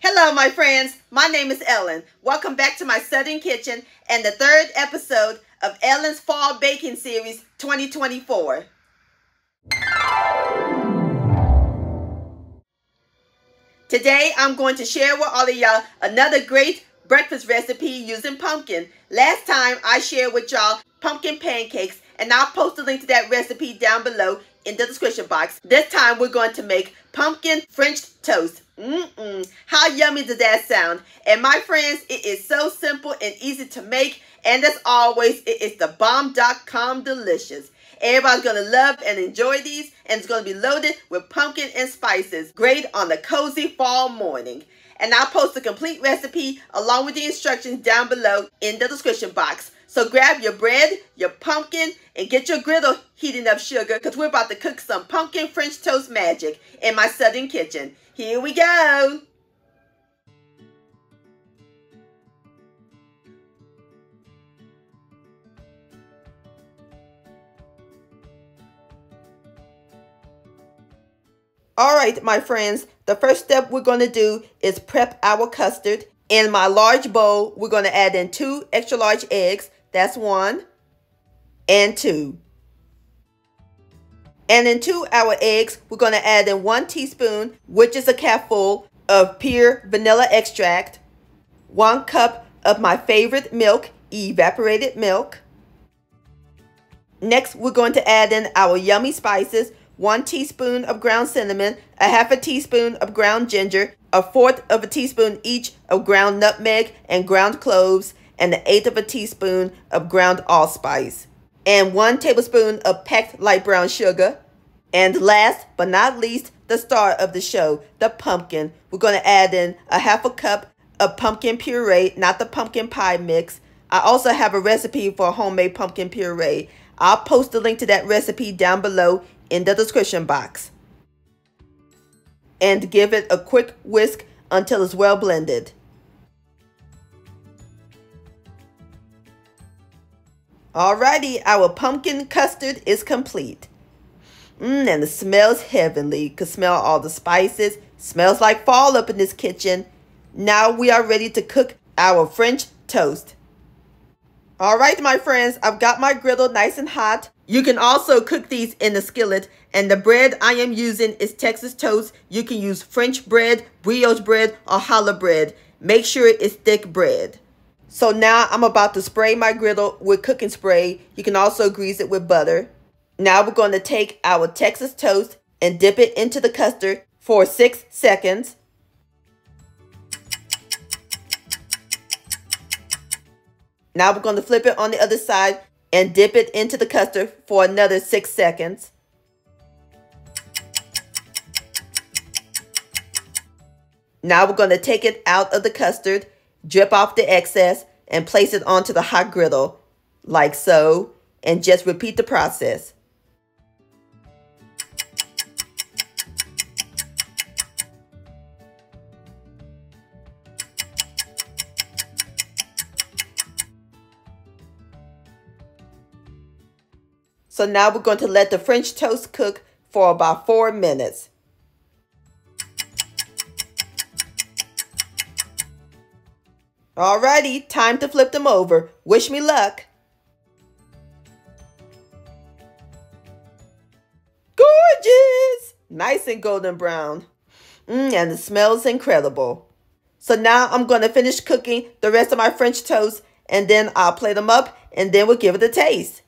Hello, my friends. My name is Ellen. Welcome back to my Southern Kitchen and the third episode of Ellen's Fall Baking Series 2024. Today, I'm going to share with all of y'all another great breakfast recipe using pumpkin. Last time, I shared with y'all pumpkin pancakes, and I'll post a link to that recipe down below in the description box. This time, we're going to make pumpkin French toast. How yummy does that sound? And my friends, it is so simple and easy to make. And as always, it is the bomb.com delicious. Everybody's going to love and enjoy these, and it's going to be loaded with pumpkin and spices. Great on the cozy fall morning. And I'll post the complete recipe along with the instructions down below in the description box. So grab your bread, your pumpkin, and get your griddle heating up sugar, because we're about to cook some pumpkin French toast magic in my Southern Kitchen. Here we go. All right, my friends, the first step we're going to do is prep our custard. In my large bowl, we're going to add in 2 extra large eggs. That's 1 and 2. And into our eggs, we're going to add in 1 teaspoon, which is a cupful of pure vanilla extract, 1 cup of my favorite milk, evaporated milk. Next, we're going to add in our yummy spices, 1 teaspoon of ground cinnamon, a half a teaspoon of ground ginger, a 1/4 of a teaspoon each of ground nutmeg and ground cloves, and an 1/8 of a teaspoon of ground allspice, and 1 tablespoon of packed light brown sugar. And last but not least, the star of the show, the pumpkin. We're going to add in a half a cup of pumpkin puree, not the pumpkin pie mix. I also have a recipe for homemade pumpkin puree. I'll post the link to that recipe down below in the description box. And give it a quick whisk until it's well blended. Alrighty, our pumpkin custard is complete. And it smells heavenly. You can smell all the spices. Smells like fall up in this kitchen. Now we are ready to cook our French toast. Alright, my friends, I've got my griddle nice and hot. You can also cook these in the skillet, and the bread I am using is Texas toast. You can use French bread, brioche bread, or challah bread. Make sure it's thick bread. So now I'm about to spray my griddle with cooking spray. You can also grease it with butter. Now we're going to take our Texas toast and dip it into the custard for 6 seconds. Now we're going to flip it on the other side and dip it into the custard for another 6 seconds. Now we're going to take it out of the custard, drip off the excess, and place it onto the hot griddle, like so, and just repeat the process. So now we're going to let the French toast cook for about 4 minutes. Alrighty, time to flip them over. Wish me luck. Gorgeous! Nice and golden brown. And it smells incredible. So now I'm going to finish cooking the rest of my French toast, and then I'll plate them up, and then we'll give it a taste.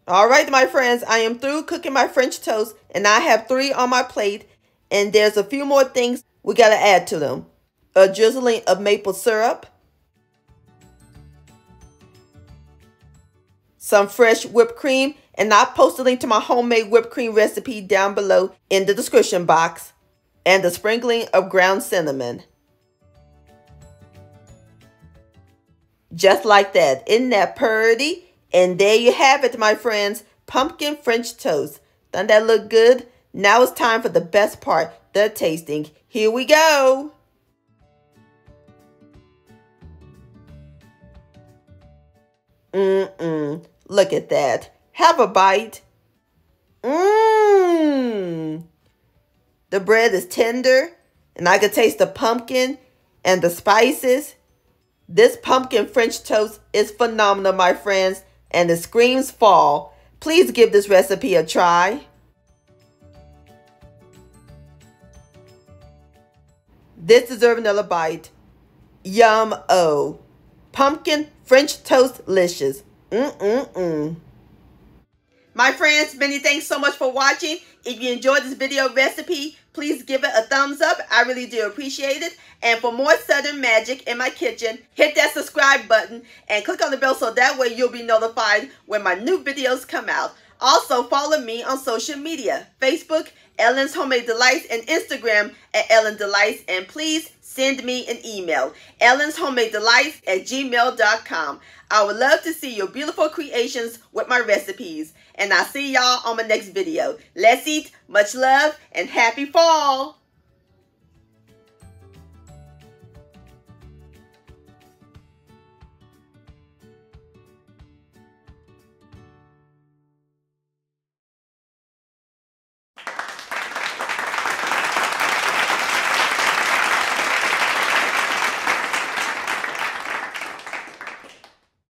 Alright, my friends, I am through cooking my French toast, and I have 3 on my plate, and there's a few more things we got to add to them. A drizzling of maple syrup, some fresh whipped cream, and I'll post a link to my homemade whipped cream recipe down below in the description box, and a sprinkling of ground cinnamon. Just like that. Isn't that pretty? And there you have it, my friends, pumpkin French toast. Doesn't that look good? Now it's time for the best part, the tasting. Here we go. Look at that. Have a bite. The bread is tender, and I can taste the pumpkin and the spices. This pumpkin French toast is phenomenal, my friends, and it screams fall. Please give this recipe a try. This deserves another bite. Yum-o. Pumpkin French toast-licious. My friends, many thanks so much for watching. If you enjoyed this video recipe, please give it a thumbs up. I really do appreciate it. And for more Southern magic in my kitchen, hit that subscribe button and click on the bell so that way you'll be notified when my new videos come out. Also, follow me on social media, Facebook, Ellen's Homemade Delights, and Instagram at Ellen Delights. And please send me an email, ellenshomemade-delights@gmail.com. I would love to see your beautiful creations with my recipes. And I'll see y'all on my next video. Let's eat, much love, and happy fall.